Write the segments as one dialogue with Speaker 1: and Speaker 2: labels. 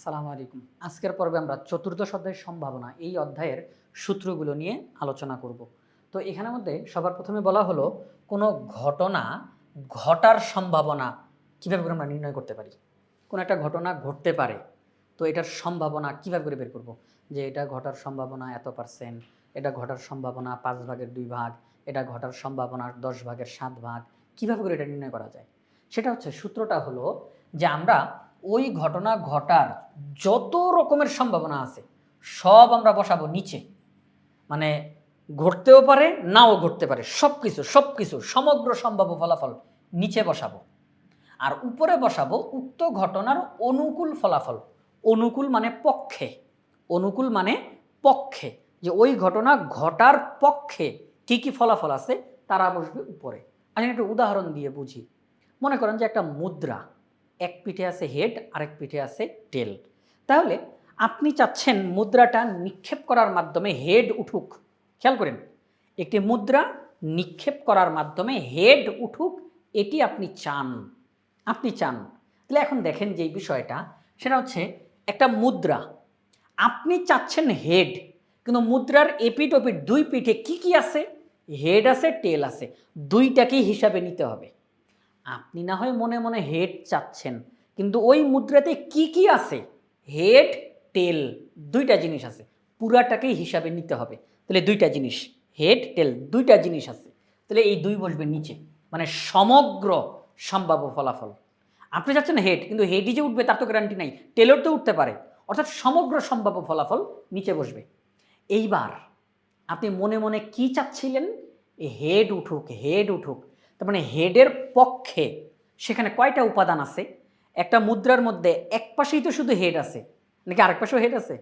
Speaker 1: আসসালামু আলাইকুম। আজকের পর্বে আমরা চতুর্দশ অধ্যায়ের সম্ভাবনা এই অধ্যায়ের সূত্রগুলো নিয়ে আলোচনা করব। তো এখানের মধ্যে সবার প্রথমে বলা হলো কোনো ঘটনা ঘটার সম্ভাবনা কীভাবে করে আমরা নির্ণয় করতে পারি। কোনো একটা ঘটনা ঘটতে পারে, তো এটার সম্ভাবনা কীভাবে করে বের করব, যে এটা ঘটার সম্ভাবনা এত %, এটা ঘটার সম্ভাবনা 5/2 এটা ঘটার সম্ভাবনা 10/7 কীভাবে করে এটা নির্ণয় করা যায়। সেটা হচ্ছে, সূত্রটা হলো যে আমরা ওই ঘটনা ঘটার যত রকমের সম্ভাবনা আছে সব আমরা বসাবো নিচে। মানে ঘটতেও পারে, নাও ঘটতে পারে, সব কিছু সমগ্র সম্ভাব্য ফলাফল নিচে বসাবো। আর উপরে বসাবো উক্ত ঘটনার অনুকূল ফলাফল। অনুকূল মানে পক্ষে, অনুকূল মানে পক্ষে, যে ওই ঘটনা ঘটার পক্ষে কি কি ফলাফল আছে তারা বসবে উপরে। আমি একটা উদাহরণ দিয়ে বুঝি। মনে করেন যে একটা মুদ্রা, এক পিঠে আছে হেড, আরেক পিঠে আছে টেল। তাহলে আপনি চাচ্ছেন মুদ্রাটা নিক্ষেপ করার মাধ্যমে হেড উঠুক। খেয়াল করেন, একটি মুদ্রা নিক্ষেপ করার মাধ্যমে হেড উঠুক, এটি আপনি চান। তাহলে এখন দেখেন যে বিষয়টা, সেটা হচ্ছে একটা মুদ্রা, আপনি চাচ্ছেন হেড, কিন্তু মুদ্রার এপিঠ ওপিঠ দুই পিঠে কি কি আছে? হেড আছে, টেল আছে, দুইটাকেই হিসাবে নিতে হবে। আপনি না হয় মনে মনে হেড চাচ্ছেন, কিন্তু ওই মুদ্রাতে কি কি আছে? হেড, টেল, দুইটা জিনিস আছে, পুরাটাকেই হিসাবে নিতে হবে। তাহলে দুইটা জিনিস, হেড টেল দুইটা জিনিস আছে, তাহলে এই দুই বসবে নিচে, মানে সমগ্র সম্ভাব্য ফলাফল। আপনি চাচ্ছেন হেড, কিন্তু হেডই যে উঠবে তার তো গ্যারান্টি নাই, টেলর তো উঠতে পারে, অর্থাৎ সমগ্র সম্ভাব্য ফলাফল নিচে বসবে। এইবার আপনি মনে মনে কি চাচ্ছিলেন? হেড উঠুক, হেড উঠুক। তার মানে হেডের পক্ষে সেখানে কয়টা উপাদান আছে? একটা মুদ্রার মধ্যে এক পাশেই তো শুধু হেড আছে, নাকি আরেক পাশেও হেড আছে?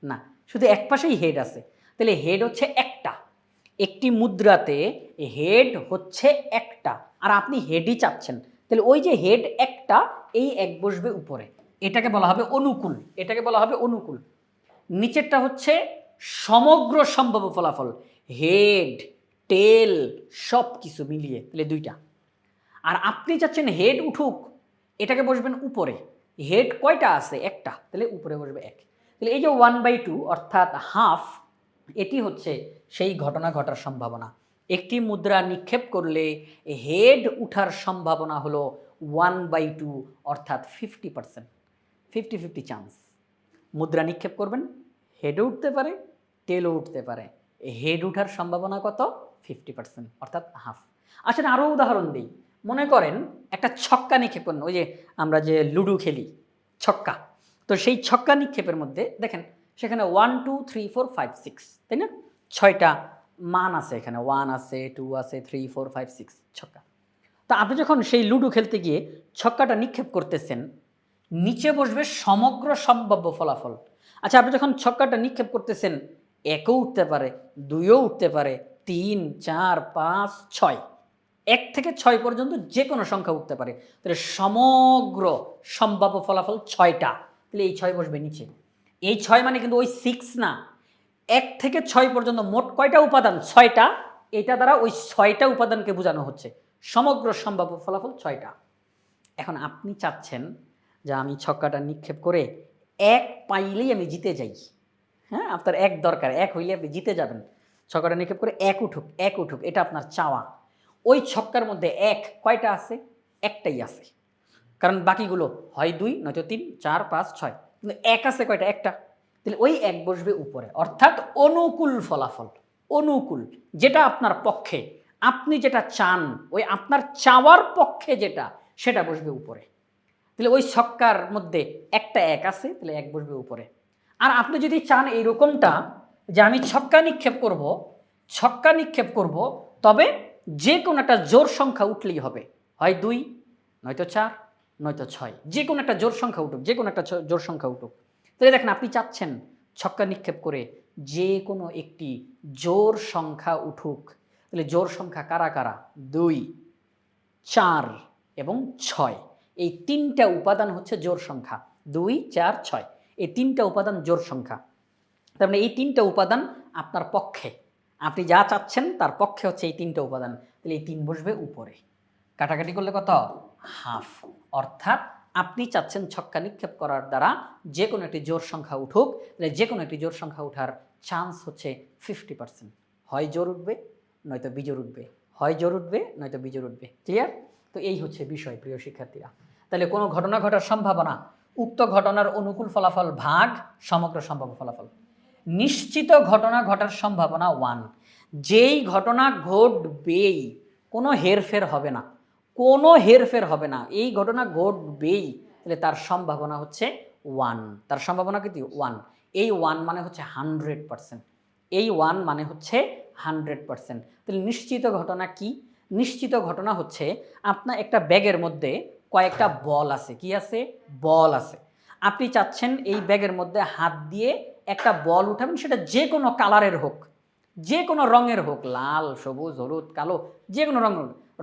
Speaker 1: না, শুধু এক পাশেই হেড আছে। তাহলে হেড হচ্ছে একটা, একটি মুদ্রাতে হেড হচ্ছে একটা, আর আপনি হেডই চাচ্ছেন। তাহলে ওই যে হেড একটা, এই এক বসবে উপরে, এটাকে বলা হবে অনুকূল, এটাকে বলা হবে অনুকূল। নিচেরটা হচ্ছে সমগ্র সম্ভাব্য ফলাফল, হেড, টেল, সব কিছু মিলিয়ে, তাহলে দুইটা। আর আপনি চাচ্ছেন হেড উঠুক, এটাকে বসবেন উপরে। হেড কয়টা আছে? একটা, তাহলে উপরে বসবে এক। তাহলে এই যে 1/2 অর্থাৎ হাফ, এটি হচ্ছে সেই ঘটনা ঘটার সম্ভাবনা। একটি মুদ্রা নিক্ষেপ করলে হেড উঠার সম্ভাবনা হলো 1/2 অর্থাৎ 50%, 50-50 চান্স। মুদ্রা নিক্ষেপ করবেন, হেডও উঠতে পারে, টেলও উঠতে পারে। হেড উঠার সম্ভাবনা কত? 50%, অর্থাৎ হাফ। আসলে আরও উদাহরণ দিই। মনে করেন একটা ছক্কা নিক্ষেপ করেন, ওই যে আমরা যে লুডো খেলি, ছক্কা। তো সেই ছক্কা নিক্ষেপের মধ্যে দেখেন সেখানে 1 2 3 4 5 6, তাই না? 6টা মান আছে, এখানে 1 আছে, 2 আছে, 3 4 5 6 ছক্কা। তা আপনি যখন সেই লুডো খেলতে গিয়ে ছক্কাটা নিক্ষেপ করতেছেন, নিচে বসবে সমগ্র সম্ভাব্য ফলাফল। আচ্ছা, আপনি যখন ছক্কাটা নিক্ষেপ করতেছেন, একও উঠতে পারে, দুইও উঠতে পারে, 3 4 5 6, 1 থেকে 6 পর্যন্ত যে কোনো সংখ্যা উঠতে পারে। তাহলে সমগ্র সম্ভাব্য ফলাফল 6টা, তাহলে এই 6 বসবে নিচে। এই 6 মানে কিন্তু ওই 6 না, 1 থেকে 6 পর্যন্ত মোট কয়টা উপাদান? 6টা। এটা দ্বারা ওই 6টা উপাদানকে বোঝানো হচ্ছে, সমগ্র সম্ভাব্য ফলাফল 6টা। এখন আপনি চাচ্ছেন যে আমি ছক্কাটা নিক্ষেপ করে এক পাইলেই আমি জিতে যাই। হ্যাঁ, আপনার এক দরকার, এক হইলে আপনি জিতে যাবেন। ছক্কাটা নিক্ষেপ করে এক উঠুক, এক উঠুক, এটা আপনার চাওয়া। ওই ছক্কার মধ্যে এক কয়টা আছে? একটাই আছে, কারণ বাকিগুলো হয় 2 নয়তো 3 4 5 6, কিন্তু এক আছে কয়টা? একটা। তাহলে ওই এক বসবে উপরে, অর্থাৎ অনুকূল ফলাফল। অনুকূল, যেটা আপনার পক্ষে, আপনি যেটা চান, ওই আপনার চাওয়ার পক্ষে যেটা, সেটা বসবে উপরে। তাহলে ওই ছক্কার মধ্যে একটা এক আছে, তাহলে এক বসবে উপরে। আর আপনি যদি চান এইরকমটা, যে আমি ছক্কা নিক্ষেপ করব, তবে যে কোনো একটা জোড় সংখ্যা উঠলেই হবে, হয় 2 নয়তো 4 নয়তো 6, যে কোনো একটা জোড় সংখ্যা উঠুক, যে কোনো একটা জোড় সংখ্যা উঠুক। তাহলে দেখেন আপনি চাচ্ছেন ছক্কা নিক্ষেপ করে যে কোনো একটি জোড় সংখ্যা উঠুক। তাহলে জোড় সংখ্যা কারা কারা? 2 4 এবং 6, এই তিনটা উপাদান হচ্ছে জোড় সংখ্যা। 2 4 6, এই তিনটা উপাদান জোড় সংখ্যা। তার মানে এই তিনটা উপাদান আপনার পক্ষে, আপনি যা চাচ্ছেন তার পক্ষে হচ্ছে এই তিনটা উপাদান। তাহলে এই 3 বসবে উপরে। কাটাকাটি করলে কত? হাফ, অর্থাৎ আপনি চাচ্ছেন ছক্কা নিক্ষেপ করার দ্বারা যে কোনো একটি জোড় সংখ্যা উঠুক, তাহলে যে কোনো একটি জোড় সংখ্যা ওঠার চান্স হচ্ছে 50%। হয় জোড় উঠবে নয়তো বিজোড় উঠবে, হয় জোড় উঠবে নয়তো বিজোড় উঠবে। ক্লিয়ার? তো এই হচ্ছে বিষয় প্রিয় শিক্ষার্থীরা। তাহলে কোনো ঘটনা ঘটার সম্ভাবনা, উক্ত ঘটনার অনুকূল ফলাফল ভাগ সমগ্র সম্ভাব্য ফলাফল। নিশ্চিত ঘটনা ঘটার সম্ভাবনা 1। যেই ঘটনা ঘটবেই, কোনো হেরফের হবে না, কোনো হেরফের হবে না, এই ঘটনা ঘটবেই, তাহলে তার সম্ভাবনা হচ্ছে 1। তার সম্ভাবনা কিন্তু 1। এই 1 মানে হচ্ছে 100%। এই 1 মানে হচ্ছে 100%। তাহলে নিশ্চিত ঘটনা কি? নিশ্চিত ঘটনা হচ্ছে আপনার একটা ব্যাগের মধ্যে কয়েকটা বল আছে। কি আছে? বল আছে। আপনি চাচ্ছেন এই ব্যাগের মধ্যে হাত দিয়ে একটা বল উঠাবেন, সেটা যে কোনো কালারের হোক, যে কোনো রঙের হোক, লাল, সবুজ, হলুদ, কালো, যে কোনো রঙ।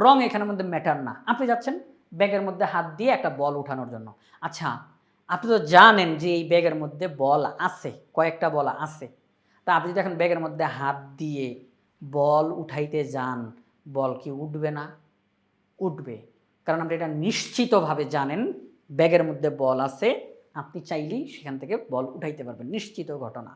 Speaker 1: রং এখানের মধ্যে ম্যাটার না। আপনি যাচ্ছেন ব্যাগের মধ্যে হাত দিয়ে একটা বল উঠানোর জন্য। আচ্ছা, আপনি তো জানেন যে এই ব্যাগের মধ্যে বল আছে, কয়েকটা বল আছে। তা আপনি যদি এখন ব্যাগের মধ্যে হাত দিয়ে বল উঠাইতে যান, বল কি উঠবে না? উঠবে। কারণ আপনি এটা নিশ্চিতভাবে জানেন ব্যাগের মধ্যে বল আছে, আপনি চাইলেই সেখান থেকে বল উঠাইতে পারবেন। নিশ্চিত ঘটনা।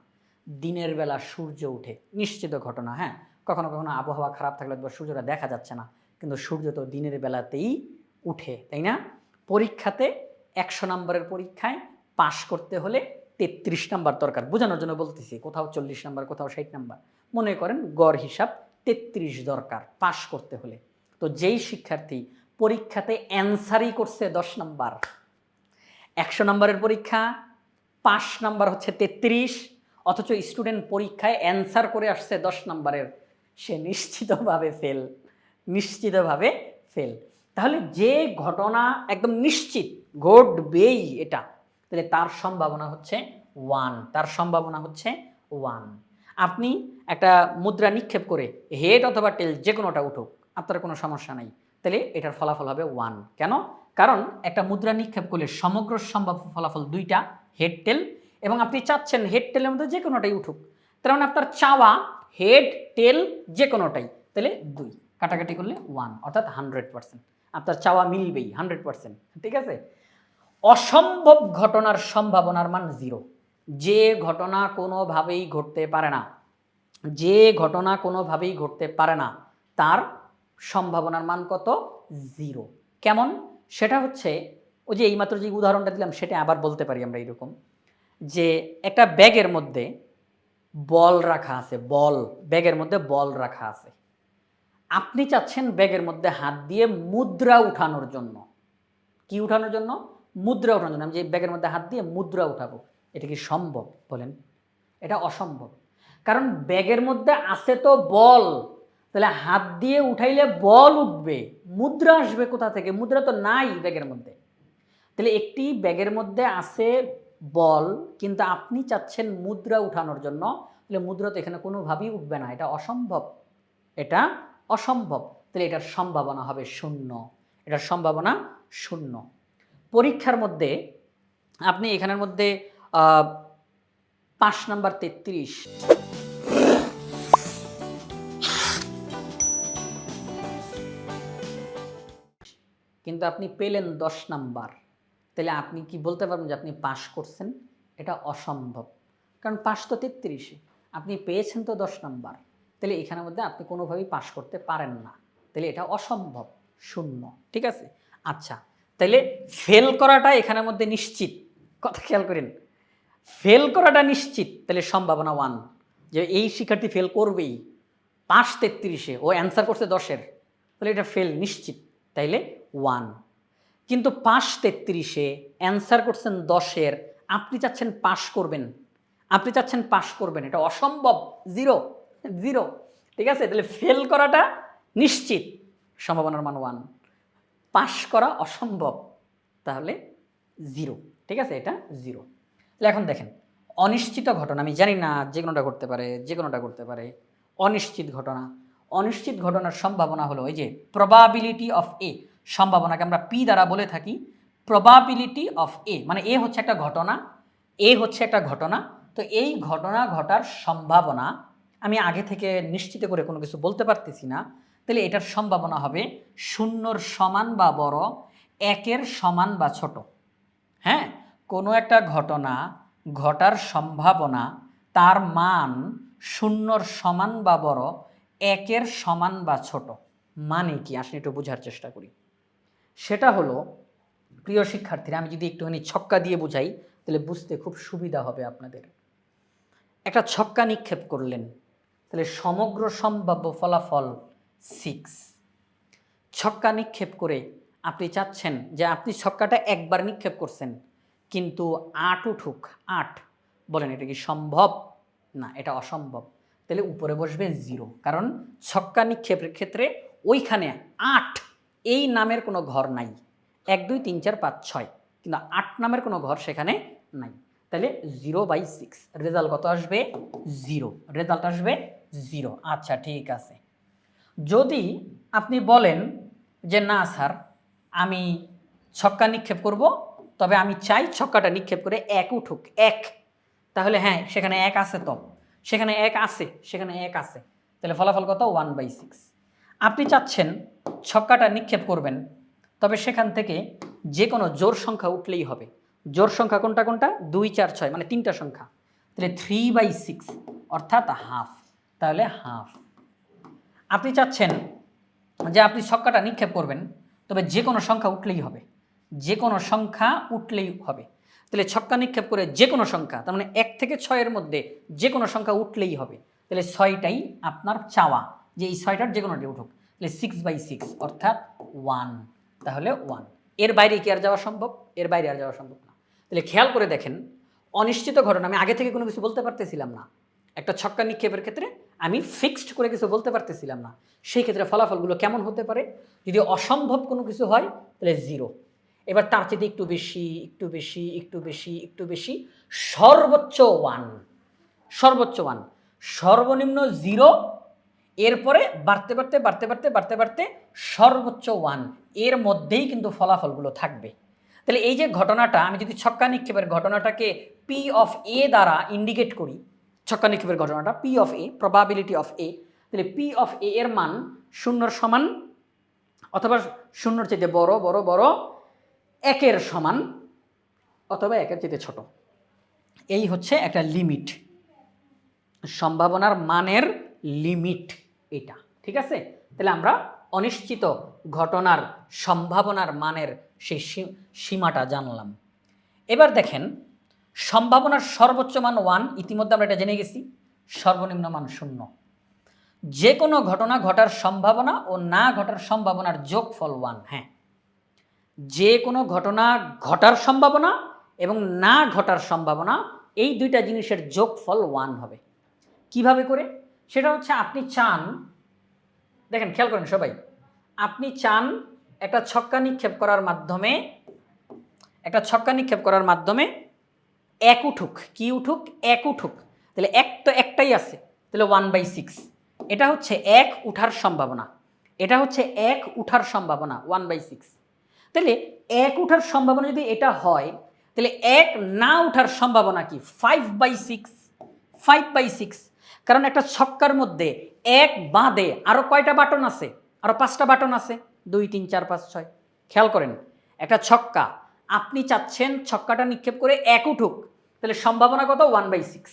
Speaker 1: দিনের বেলা সূর্য উঠে, নিশ্চিত ঘটনা। হ্যাঁ, কখনো কখনো আবহাওয়া খারাপ থাকলে সূর্যটা দেখা যাচ্ছে না, কিন্তু সূর্য তো দিনের বেলাতেই উঠে, তাই না? পরীক্ষাতে 100 নম্বরের পরীক্ষায় পাশ করতে হলে 33 নাম্বার দরকার। বোঝানোর জন্য বলতেছি, কোথাও 40 নাম্বার, কোথাও 60 নাম্বার। মনে করেন গড় হিসাব 33 দরকার পাশ করতে হলে। তো যেই শিক্ষার্থী পরীক্ষাতে অ্যান্সারই করছে 10 নাম্বার, 100 নাম্বারের পরীক্ষা, পাস নাম্বার হচ্ছে 33, অথচ স্টুডেন্ট পরীক্ষায় অ্যান্সার করে আসছে 10 নাম্বারের, সে নিশ্চিতভাবে ফেল, নিশ্চিতভাবে ফেল। তাহলে যে ঘটনা একদম নিশ্চিত ঘটবেই এটা, তাহলে তার সম্ভাবনা হচ্ছে 1। তার সম্ভাবনা হচ্ছে 1। আপনি একটা মুদ্রা নিক্ষেপ করে হেড অথবা টেল যে কোনোটা উঠুক, আপনার কোনো সমস্যা নাই, তাহলে এটার ফলাফল হবে 1। কেন? কারণ একটা মুদ্রা নিক্ষেপ করলে সমগ্র সম্ভাব্য ফলাফল 2টা, হেড টেল, এবং আপনি চাচ্ছেন হেড টেলের মধ্যে যে কোনোটাই উঠুক। তার মানে আপনার চাওয়া হেড টেল যে কোনোটাই, তাহলে 2 কাটাকাটি করলে 1, অর্থাৎ 100%। আপনার চাওয়া মিলবেই 100%। ঠিক আছে? অসম্ভব ঘটনার সম্ভাবনার মান 0। যে ঘটনা কোনোভাবেই ঘটতে পারে না, যে ঘটনা কোনোভাবেই ঘটতে পারে না, তার সম্ভাবনার মান কত? 0। কেমন? সেটা হচ্ছে ওই যে এইমাত্র যে উদাহরণটা দিলাম সেটা আবার বলতে পারি আমরা এরকম, যে একটা ব্যাগের মধ্যে বল রাখা আছে, বল, ব্যাগের মধ্যে বল রাখা আছে। আপনি চাচ্ছেন ব্যাগের মধ্যে হাত দিয়ে মুদ্রা উঠানোর জন্য। কি উঠানোর জন্য? মুদ্রা উঠানোর জন্য। আমি যে ব্যাগের মধ্যে হাত দিয়ে মুদ্রা উঠাবো, এটা কি সম্ভব বলেন? এটা অসম্ভব। কারণ ব্যাগের মধ্যে আছে তো বল, তাহলে হাত দিয়ে উঠাইলে বল উঠবে, মুদ্রা আসবে কোথা থেকে? মুদ্রা তো নাই ব্যাগের মধ্যে। তাহলে একটি ব্যাগের মধ্যে আছে বল, কিন্তু আপনি চাচ্ছেন মুদ্রা উঠানোর জন্য, তাহলে মুদ্রা তো এখানে কোনোভাবেই উঠবে না, এটা অসম্ভব, এটা অসম্ভব। তাহলে এটার সম্ভাবনা হবে 0। এটার সম্ভাবনা 0। পরীক্ষার মধ্যে আপনি এখানের মধ্যে 5 নাম্বার 33, কিন্তু আপনি পেলেন 10 নাম্বার, তাহলে আপনি কি বলতে পারবেন যে আপনি পাস করছেন? এটা অসম্ভব। কারণ পাস তো 33, আপনি পেয়েছেন তো 10 নাম্বার, তাহলে এখানের মধ্যে আপনি কোনোভাবেই পাস করতে পারেন না, তাহলে এটা অসম্ভব, 0। ঠিক আছে? আচ্ছা, তাহলে ফেল করাটা এখানের মধ্যে নিশ্চিত। কথা খেয়াল করেন, ফেল করাটা নিশ্চিত, তাহলে সম্ভাবনা 1, যে এই শিক্ষার্থী ফেল করবেই। পাস 33-এ, ও অ্যান্সার করছে 10-এর, তাহলে এটা ফেল নিশ্চিত, তাইলে 1। কিন্তু পাস 33-এ, অ্যান্সার করছেন 10-এর, আপনি চাচ্ছেন পাস করবেন, আপনি চাচ্ছেন পাস করবেন, এটা অসম্ভব, 0, 0। ঠিক আছে? তাহলে ফেল করাটা নিশ্চিত, সম্ভাবনার মান 1, পাস করা অসম্ভব, তাহলে 0। ঠিক আছে? এটা 0। তাহলে এখন দেখেন, অনিশ্চিত ঘটনা, আমি জানি না যে কোনোটা ঘটতে পারে, যে কোনোটা ঘটতে পারে। অনিশ্চিত ঘটনা, অনিশ্চিত ঘটনার সম্ভাবনা হলো এই যে প্রবাবিলিটি অফ এ, সম্ভাবনাকে আমরা পি দ্বারা বলে থাকি। প্রবাবিলিটি অফ এ মানে এ হচ্ছে একটা ঘটনা, এ হচ্ছে একটা ঘটনা, তো এই ঘটনা ঘটার সম্ভাবনা আমি আগে থেকে নিশ্চিত করে কোনো কিছু বলতে পারতেছি না, তাহলে এটার সম্ভাবনা হবে 0-র সমান বা বড়, 1-এর সমান বা ছোট। হ্যাঁ, কোনো একটা ঘটনা ঘটার সম্ভাবনা তার মান শূন্যর সমান বা বড়, একের সমান বা ছোট। মানে কি আসলে একটু বোঝার চেষ্টা করি। সেটা হলো, প্রিয় শিক্ষার্থীরা, আমি যদি একটুখানি ছক্কা দিয়ে বুঝাই তাহলে বুঝতে খুব সুবিধা হবে আপনাদের। একটা ছক্কা নিক্ষেপ করলেন, তাহলে সমগ্র সম্ভাব্য ফলাফল 6। ছক্কা নিক্ষেপ করে আপনি চাচ্ছেন যে আপনি ছক্কাটা একবার নিক্ষেপ করছেন, কিন্তু 8 উঠুক 8। বলেন এটা কি সম্ভব? না, এটা অসম্ভব। তাহলে উপরে বসবে 0, কারণ ছক্কা নিক্ষেপের ক্ষেত্রে ওইখানে 8 এই নামের কোনো ঘর নাই। 1 2 3 4 5 6, কিন্তু 8 নামের কোনো ঘর সেখানে নাই। তাহলে 0/6 রেজাল্ট কত আসবে? 0। রেজাল্ট আসবে 0। আচ্ছা ঠিক আছে। যদি আপনি বলেন যে না স্যার, আমি ছক্কা নিক্ষেপ করব, তবে আমি চাই ছক্কাটা নিক্ষেপ করে 1 উঠুক 1, তাহলে হ্যাঁ সেখানে 1 আছে, তো সেখানে 1 আছে, সেখানে 1 আছে, তাহলে ফলাফল কত? 1/6। আপনি চাচ্ছেন ছক্কাটা নিক্ষেপ করবেন, তবে সেখান থেকে যে কোনো জোড় সংখ্যা উঠলেই হবে। জোড় সংখ্যা কোনটা কোনটা? 2 4 6, মানে 3টা সংখ্যা। তাহলে 3/6 অর্থাৎ হাফ, তাহলে হাফ। আপনি চাচ্ছেন যে আপনি ছক্কাটা নিক্ষেপ করবেন, তবে যে কোনো সংখ্যা উঠলেই হবে, যে কোনো সংখ্যা উঠলেই হবে। তাহলে ছক্কা নিক্ষেপ করে যে কোনো সংখ্যা, তার মানে 1 থেকে 6-এর মধ্যে যে কোনো সংখ্যা উঠলেই হবে। তাহলে 6টাই আপনার চাওয়া, যে এই 6টার যে কোনোটি উঠুক। তাহলে 6/6 অর্থাৎ 1, তাহলে 1। এর বাইরে কি আর যাওয়া সম্ভব? এর বাইরে আর যাওয়া সম্ভব না। তাহলে খেয়াল করে দেখেন, অনিশ্চিত ঘটনা, আমি আগে থেকে কোনো কিছু বলতে পারতেছিলাম না। একটা ছক্কা নিক্ষেপের ক্ষেত্রে আমি ফিক্সড করে কিছু বলতে পারতেছিলাম না। সেই ক্ষেত্রে ফলাফলগুলো কেমন হতে পারে? যদি অসম্ভব কোনো কিছু হয় তাহলে 0। এবার তার চেয়ে একটু বেশি, একটু বেশি, একটু বেশি, একটু বেশি, সর্বোচ্চ 1, সর্বোচ্চ 1, সর্বনিম্ন 0, এরপরে বাড়তে বাড়তে বাড়তে বাড়তে বাড়তে বাড়তে সর্বোচ্চ 1, এর মধ্যেই কিন্তু ফলাফলগুলো থাকবে। তাহলে এই যে ঘটনাটা, আমি যদি ছক্কা নিক্ষেপের ঘটনাটাকে P of A দ্বারা ইন্ডিকেট করি, ছক্কা নিক্ষেপের ঘটনাটা P of A, probability of A, তাহলে P of A এর মান শূন্যর সমান অথবা শূন্যর চাইতে বড় বড় বড়, 1-এর সমান অথবা 1-এর চাইতে ছোট। এই হচ্ছে একটা লিমিট, সম্ভাবনার মানের লিমিট এটা, ঠিক আছে? তাহলে আমরা অনিশ্চিত ঘটনার সম্ভাবনার মানের সেই সীমাটা জানলাম। এবার দেখেন, সম্ভাবনার সর্বোচ্চ মান 1, ইতিমধ্যে আমরা এটা জেনে গেছি। সর্বনিম্ন মান 0। যে কোনো ঘটনা ঘটার সম্ভাবনা ও না ঘটার সম্ভাবনার যোগফল 1। হ্যাঁ, যে কোনো ঘটনা ঘটার সম্ভাবনা এবং না ঘটার সম্ভাবনা, এই দুইটা জিনিসের যোগফল 1 হবে। কিভাবে করে? সেটা হচ্ছে, আপনি চান, দেখেন খেয়াল করেন সবাই, আপনি চান একটা ছক্কা নিক্ষেপ করার মাধ্যমে, একটা ছক্কা নিক্ষেপ করার মাধ্যমে 1 উঠুক। কি উঠুক? 1 উঠুক। তাহলে 1 তো একটাই আছে, তাহলে 1/6। এটা হচ্ছে 1 উঠার সম্ভাবনা, এটা হচ্ছে 1 উঠার সম্ভাবনা 1/6। তাহলে 1 উঠার সম্ভাবনা যদি এটা হয়, তাহলে 1 না উঠার সম্ভাবনা কি? 5/6। 5/6, কারণ একটা ছক্কার মধ্যে 1 বাদে আরও কয়টা বাটন আছে? আরও 5টা বাটন আছে, 2 3 4 5 6। খেয়াল করেন, একটা ছক্কা, আপনি চাচ্ছেন ছক্কাটা নিক্ষেপ করে 1 উঠুক, তাহলে সম্ভাবনা কত? 1/6।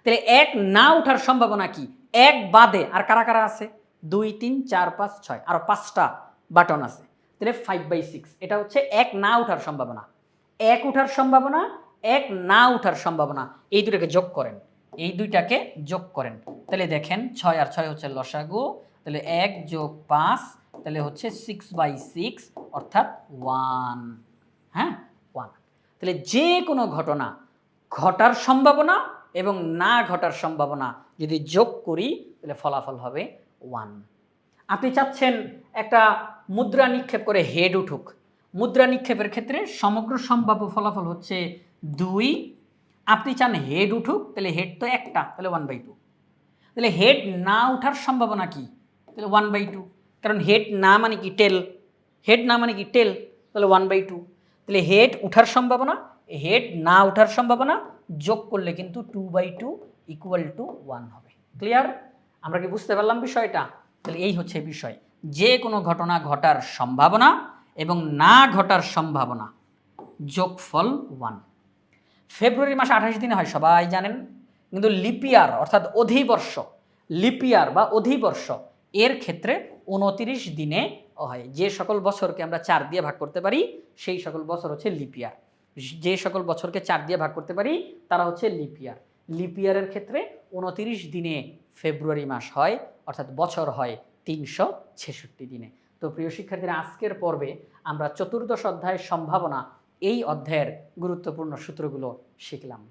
Speaker 1: তাহলে 1 না উঠার সম্ভাবনা কি? 1 বাদে আর কারা কারা আছে? 2 3 4 5 6, আরও 5টা বাটন আছে, তাহলে 5/6। এটা হচ্ছে 1 না উঠার সম্ভাবনা। 1 উঠার সম্ভাবনা, 1 না উঠার সম্ভাবনা, এই দুটোকে যোগ করেন, এই দুইটাকে যোগ করেন, তাহলে দেখেন 6 আর 6 হচ্ছে লসাগু, তাহলে 1 + 5, তাহলে হচ্ছে 6/6 অর্থাৎ 1। হ্যাঁ, 1। তাহলে যে কোনো ঘটনা ঘটার সম্ভাবনা এবং না ঘটার সম্ভাবনা যদি যোগ করি, তাহলে ফলাফল হবে 1। আপনি চাচ্ছেন একটা মুদ্রা নিক্ষেপ করে হেড উঠুক। মুদ্রা নিক্ষেপের ক্ষেত্রে সমগ্র সম্ভাব্য ফলাফল হচ্ছে 2। আপনি চান হেড উঠুক, তাহলে হেড তো একটা, তাহলে 1/2। তাহলে হেড না উঠার সম্ভাবনা কি? তাহলে 1/2, কারণ হেড না মানে কি? টেল। হেড না মানে কি? টেল, তাহলে 1/2। তাহলে হেড উঠার সম্ভাবনা, হেড না উঠার সম্ভাবনা যোগ করলে কিন্তু 2/2 = 1 হবে। ক্লিয়ার? আমরা কি বুঝতে পারলাম বিষয়টা? তাহলে এই হচ্ছে বিষয়, যে কোনো ঘটনা ঘটার সম্ভাবনা এবং না ঘটার সম্ভাবনা যোগফল 1। ফেব্রুয়ারি মাস 28 দিনে হয় সবাই জানেন, কিন্তু লিপিয়ার অর্থাৎ অধিবর্ষ, লিপিয়ার বা অধিবর্ষ এর ক্ষেত্রে 29 দিনে হয়। যে সকল বছরকে আমরা 4 দিয়ে ভাগ করতে পারি সেই সকল বছর হচ্ছে লিপিয়ার। যে সকল বছরকে 4 দিয়ে ভাগ করতে পারি তারা হচ্ছে লিপিয়ার। লিপিয়ারের ক্ষেত্রে 29 দিনে ফেব্রুয়ারি মাস হয়, অর্থাৎ বছর হয় 366 দিনে। তো প্রিয় শিক্ষার্থীরা, আজকের পর্বে আমরা চতুর্দশ অধ্যায়ের সম্ভাবনা এই অধ্যায়ের গুরুত্বপূর্ণ সূত্রগুলো শিখলাম।